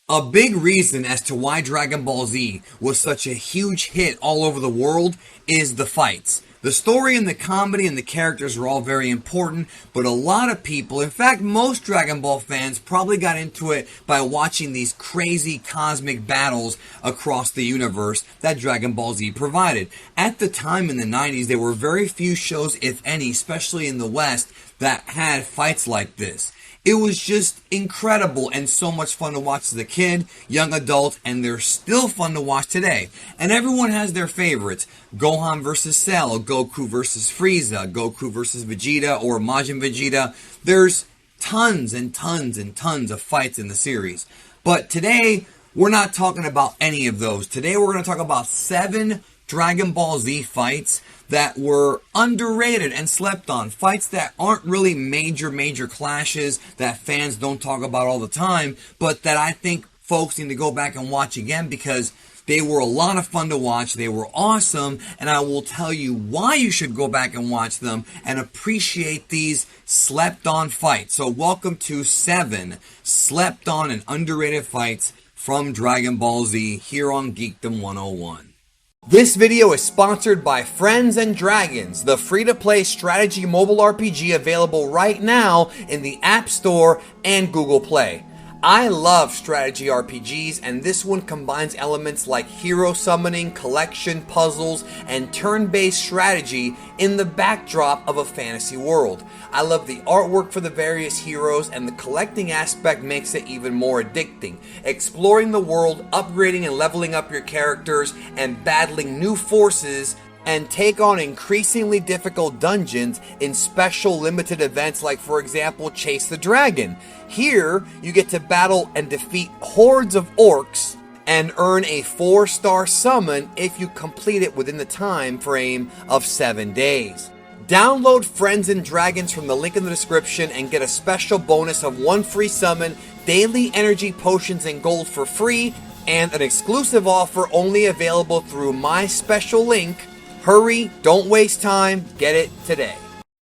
A big reason as to why Dragon Ball Z was such a huge hit all over the world is the fights. The story and the comedy and the characters are all very important, but a lot of people, in fact most Dragon Ball fans, probably got into it by watching these crazy cosmic battles across the universe that Dragon Ball Z provided. At the time in the 90s, there were very few shows, if any, especially in the West, that had fights like this. It was just incredible and so much fun to watch as a kid, young adult, and they're still fun to watch today. And everyone has their favorites. Gohan vs Cell, Goku vs Freeza, Goku vs Vegeta or Majin Vegeta. There's tons and tons and tons of fights in the series. But today, we're not talking about any of those. Today we're going to talk about 7 Dragon Ball Z fights that were underrated and slept on. Fights that aren't really major clashes that fans don't talk about all the time, but that I think folks need to go back and watch again because they were a lot of fun to watch. They were awesome, and I will tell you why you should go back and watch them and appreciate these slept on fights. So welcome to 7 slept on and underrated fights from Dragon Ball Z here on Geekdom 101. This video is sponsored by Friends and Dragons, the free-to-play strategy mobile RPG available right now in the App Store and Google Play. I love strategy RPGs, and this one combines elements like hero summoning, collection, puzzles, and turn-based strategy in the backdrop of a fantasy world. I love the artwork for the various heroes, and the collecting aspect makes it even more addicting. Exploring the world, upgrading and leveling up your characters, and battling new forces and take on increasingly difficult dungeons in special limited events like, for example, Chase the Dragon. Here, you get to battle and defeat hordes of orcs and earn a 4-star summon if you complete it within the time frame of 7 days. Download Friends and Dragons from the link in the description and get a special bonus of 1 free summon, daily energy potions and gold for free, and an exclusive offer only available through my special link. Hurry, don't waste time, get it today.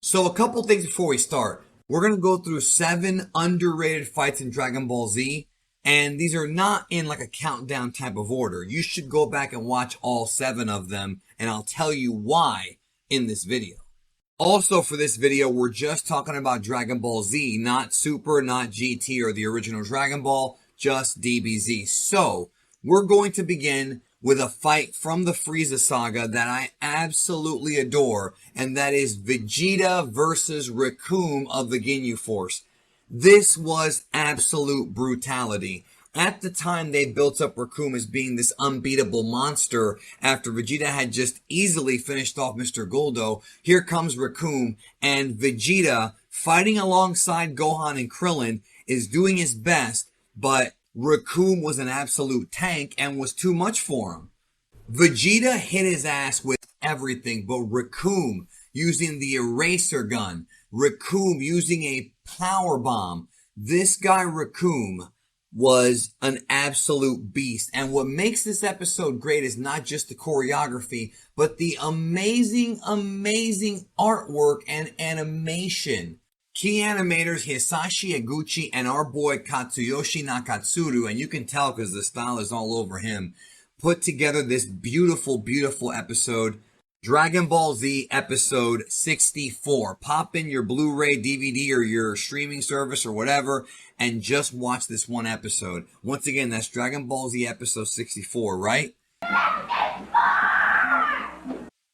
So a couple things before we start. We're going to go through 7 underrated fights in Dragon Ball Z, and these are not in like a countdown type of order. You should go back and watch all 7 of them, and I'll tell you why in this video. Also for this video, we're just talking about Dragon Ball Z, not Super, not GT, or the original Dragon Ball, just DBZ. So, we're going to begin with a fight from the Frieza saga that I absolutely adore, and that is Vegeta versus Recoome of the Ginyu Force. This was absolute brutality. At the time, they built up Recoome as being this unbeatable monster after Vegeta had just easily finished off Mr. Guldo. Here comes Recoome, and Vegeta, fighting alongside Gohan and Krillin, is doing his best, but Recoome was an absolute tank and was too much for him. Vegeta hit his ass with everything, but Recoome using the eraser gun, Recoome using a power bomb. This guy Recoome was an absolute beast. And what makes this episode great is not just the choreography, but the amazing artwork and animation. Key animators Hisashi Eguchi and our boy Katsuyoshi Nakatsuru, and you can tell because the style is all over him, put together this beautiful episode. Dragon Ball Z episode 64. Pop in your Blu-ray, DVD, or your streaming service or whatever, and just watch this one episode. Once again, that's Dragon Ball Z episode 64, right?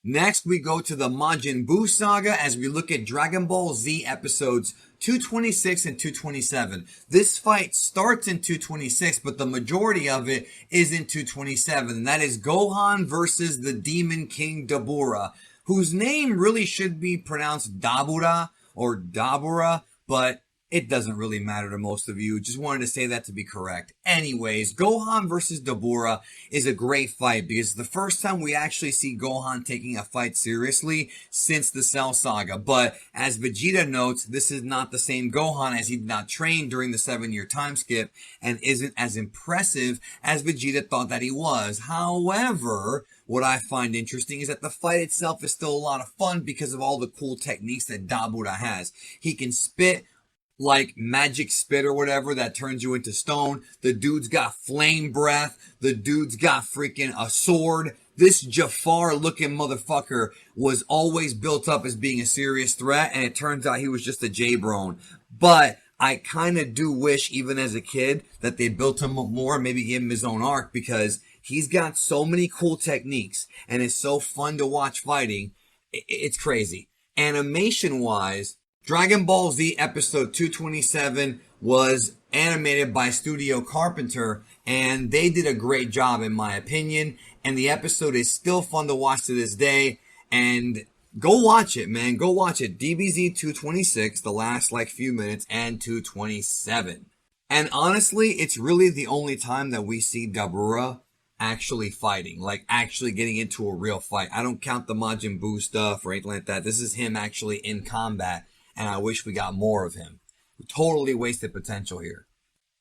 Next, we go to the Majin Buu saga as we look at Dragon Ball Z episodes 226 and 227. This fight starts in 226, but the majority of it is in 227. And that is Gohan versus the Demon King Dabura, whose name really should be pronounced Dabura or Dabura, but it doesn't really matter to most of you. Just wanted to say that to be correct. Anyways, Gohan versus Dabura is a great fight because it's the first time we actually see Gohan taking a fight seriously since the Cell Saga. But as Vegeta notes, this is not the same Gohan as he did not train during the 7-year time skip and isn't as impressive as Vegeta thought that he was. However, what I find interesting is that the fight itself is still a lot of fun because of all the cool techniques that Dabura has. He can spit like magic spit or whatever that turns you into stone. The dude's got flame breath. The dude's got freaking a sword. This Jafar looking motherfucker was always built up as being a serious threat, and it turns out he was just a J-Brone. But I kind of do wish, even as a kid, that they built him up more and maybe gave him his own arc, because he's got so many cool techniques and it's so fun to watch fighting. It's crazy. Animation wise, Dragon Ball Z episode 227 was animated by Studio Carpenter, and they did a great job in my opinion, and the episode is still fun to watch to this day. And go watch it, man. Go watch it. DBZ 226, the last like few minutes, and 227. And honestly, it's really the only time that we see Dabura actually fighting, like actually getting into a real fight. I don't count the Majin Buu stuff or anything like that. This is him actually in combat, and I wish we got more of him. Totally wasted potential here.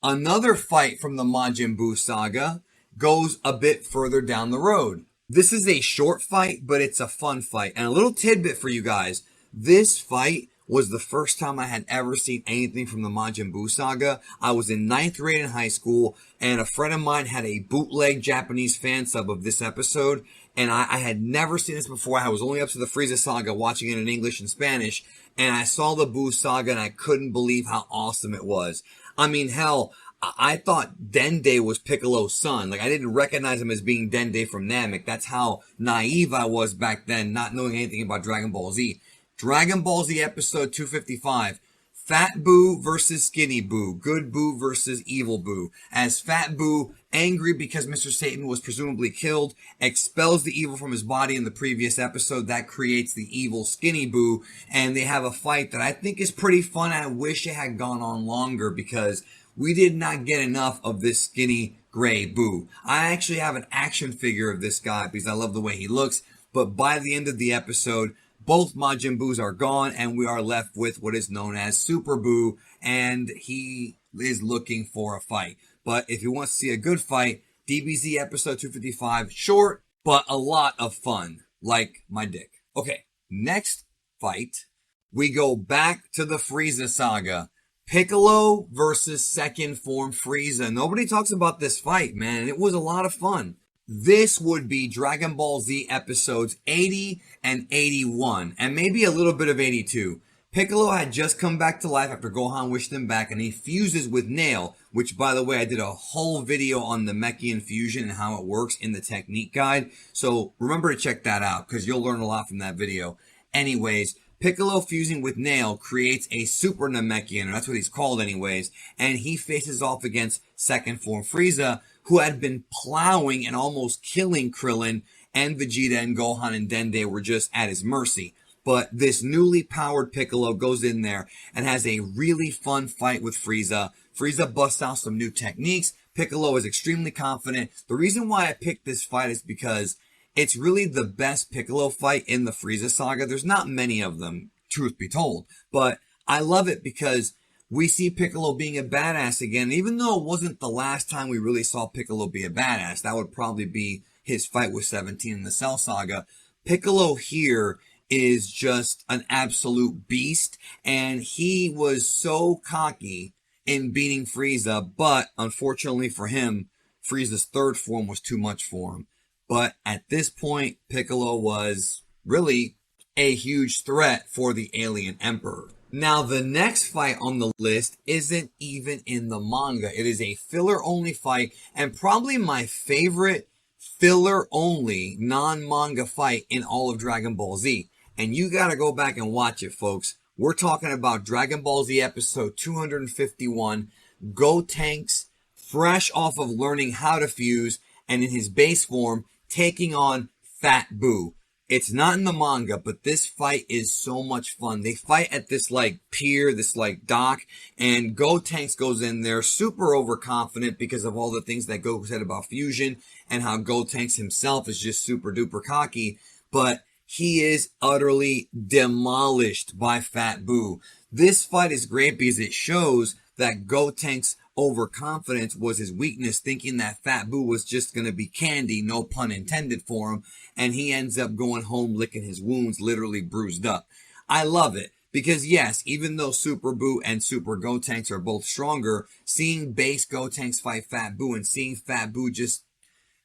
Another fight from the Majin Buu saga goes a bit further down the road. This is a short fight, but it's a fun fight. And a little tidbit for you guys. This fight was the first time I had ever seen anything from the Majin Buu saga. I was in 9th grade in high school, and a friend of mine had a bootleg Japanese fan sub of this episode, and I had never seen this before. I was only up to the Frieza saga, watching it in English and Spanish, and I saw the Buu saga, and I couldn't believe how awesome it was. I mean, hell, I thought Dende was Piccolo's son. Like, I didn't recognize him as being Dende from Namek. That's how naive I was back then, not knowing anything about Dragon Ball Z. Dragon Ball Z episode 255. Fat Buu versus Skinny Buu. Good Buu versus Evil Buu. As Fat Buu, angry because Mr. Satan was presumably killed, expels the evil from his body in the previous episode. That creates the evil Skinny Buu. And they have a fight that I think is pretty fun. I wish it had gone on longer, because we did not get enough of this skinny gray Buu. I actually have an action figure of this guy because I love the way he looks. But by the end of the episode, both Majin Buus are gone, and we are left with what is known as Super Buu, and he is looking for a fight. But if you want to see a good fight, DBZ episode 255, short, but a lot of fun, like my dick. Okay, next fight, we go back to the Frieza saga. Piccolo versus second form Frieza. Nobody talks about this fight, man. It was a lot of fun. This would be Dragon Ball Z episodes 80 and 81, and maybe a little bit of 82. Piccolo had just come back to life after Gohan wished him back, and he fuses with Nail, which, by the way, I did a whole video on the Mechian fusion and how it works in the technique guide. So remember to check that out, because you'll learn a lot from that video. Anyways, Piccolo fusing with Nail creates a Super Namekian, or that's what he's called anyways, and he faces off against second form Frieza, who had been plowing and almost killing Krillin, and Vegeta and Gohan and Dende were just at his mercy. But this newly powered Piccolo goes in there and has a really fun fight with Frieza. Frieza busts out some new techniques. Piccolo is extremely confident. The reason why I picked this fight is because it's really the best Piccolo fight in the Frieza saga. There's not many of them, truth be told, but I love it because we see Piccolo being a badass again. Even though it wasn't the last time we really saw Piccolo be a badass, that would probably be his fight with 17 in the Cell saga. Piccolo here is just an absolute beast, and he was so cocky in beating Frieza, but unfortunately for him, Frieza's third form was too much for him. But at this point, Piccolo was really a huge threat for the Alien Emperor. Now, the next fight on the list isn't even in the manga. It is a filler-only fight, and probably my favorite filler-only non-manga fight in all of Dragon Ball Z. And you gotta go back and watch it, folks. We're talking about Dragon Ball Z episode 251, Gotenks, fresh off of learning how to fuse, and in his base form, taking on Fat Buu. It's not in the manga, but this fight is so much fun. They fight at this like pier, this like dock, and Gotenks goes in there super overconfident because of all the things that Goku said about fusion and how Gotenks himself is just super duper cocky, but he is utterly demolished by Fat Buu. This fight is great because it shows that Gotenks' overconfidence was his weakness, thinking that Fat Buu was just going to be candy, no pun intended for him, and he ends up going home licking his wounds, literally bruised up. I love it. Because yes, even though Super Buu and Super Gotenks are both stronger, seeing base Gotenks fight Fat Buu and seeing Fat Buu just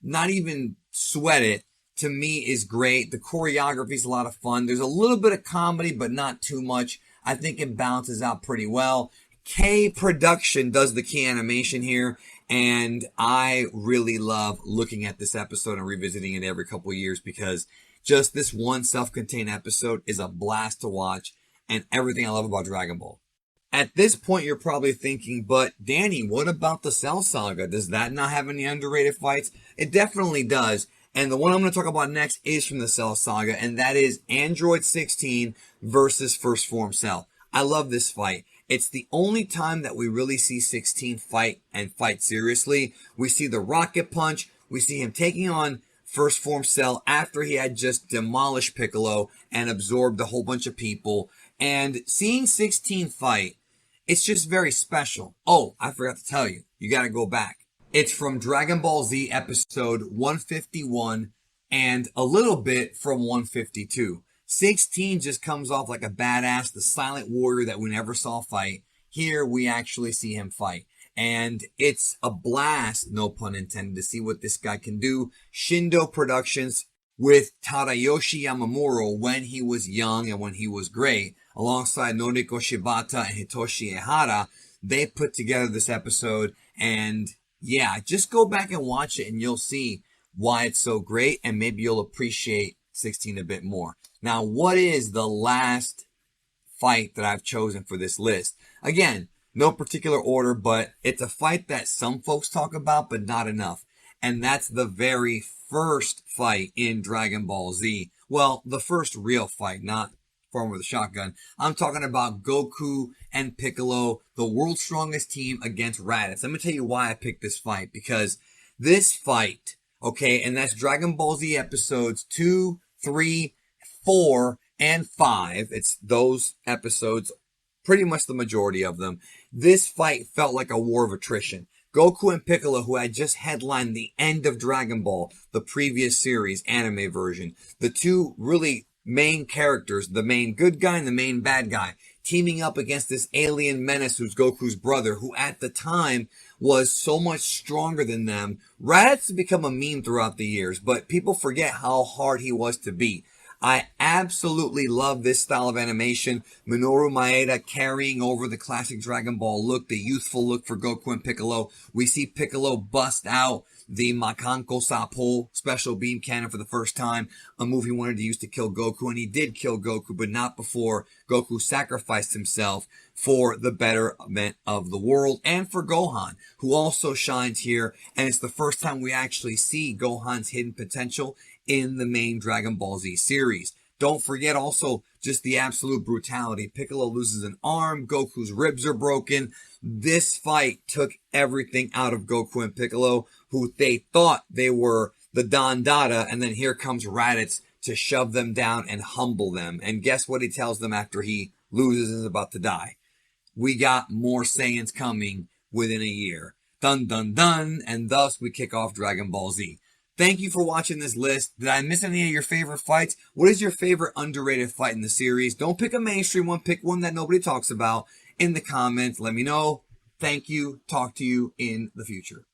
not even sweat it, to me is great. The choreography is a lot of fun. There's a little bit of comedy, but not too much. I think it balances out pretty well. K Production does the key animation here, and I really love looking at this episode and revisiting it every couple of years because just this one self-contained episode is a blast to watch, and everything I love about Dragon Ball. At this point, you're probably thinking, but Danny, what about the Cell Saga? Does that not have any underrated fights? It definitely does. And the one I'm going to talk about next is from the Cell Saga, and that is Android 16 versus First Form Cell. I love this fight. It's the only time that we really see 16 fight and fight seriously. We see the rocket punch. We see him taking on First Form Cell after he had just demolished Piccolo and absorbed a whole bunch of people. And seeing 16 fight, it's just very special. Oh, I forgot to tell you. You got to go back. It's from Dragon Ball Z episode 151 and a little bit from 152. 16 just comes off like a badass, the silent warrior that we never saw fight. Here we actually see him fight. And it's a blast, no pun intended, to see what this guy can do. Shindo Productions with Tadayoshi Yamamuro when he was young and when he was great, alongside Noriko Shibata and Hitoshi Ehara, they put together this episode. And yeah, just go back and watch it and you'll see why it's so great, and maybe you'll appreciate 16 a bit more. Now, what is the last fight that I've chosen for this list? Again, no particular order, but it's a fight that some folks talk about, but not enough. And that's the very first fight in Dragon Ball Z. Well, the first real fight, not Farmer with a Shotgun. I'm talking about Goku and Piccolo, the world's strongest team against Raditz. Let me tell you why I picked this fight. Because this fight, okay, and that's Dragon Ball Z episodes 2, 3, 4, and 5. It's those episodes, pretty much the majority of them. This fight felt like a war of attrition. Goku and Piccolo, who had just headlined the end of Dragon Ball, the previous series, anime version, the two really main characters, the main good guy and the main bad guy, teaming up against this alien menace who's Goku's brother, who at the time was so much stronger than them. Raditz has become a meme throughout the years, but people forget how hard he was to beat. I absolutely love this style of animation. Minoru Maeda carrying over the classic Dragon Ball look, the youthful look for Goku and Piccolo. We see Piccolo bust out the Makanko Sapo special beam cannon for the first time, a move he wanted to use to kill Goku, and he did kill Goku, but not before Goku sacrificed himself for the betterment of the world, and for Gohan, who also shines here, and it's the first time we actually see Gohan's hidden potential in the main Dragon Ball Z series. Don't forget also just the absolute brutality. Piccolo loses an arm, Goku's ribs are broken. This fight took everything out of Goku and Piccolo, who they thought they were the Don Dada, and then here comes Raditz to shove them down and humble them. And guess what he tells them after he loses and is about to die? We got more Saiyans coming within a year. Dun dun dun, and thus we kick off Dragon Ball Z. Thank you for watching this list. Did I miss any of your favorite fights? What is your favorite underrated fight in the series? Don't pick a mainstream one. Pick one that nobody talks about in the comments. Let me know. Thank you. Talk to you in the future.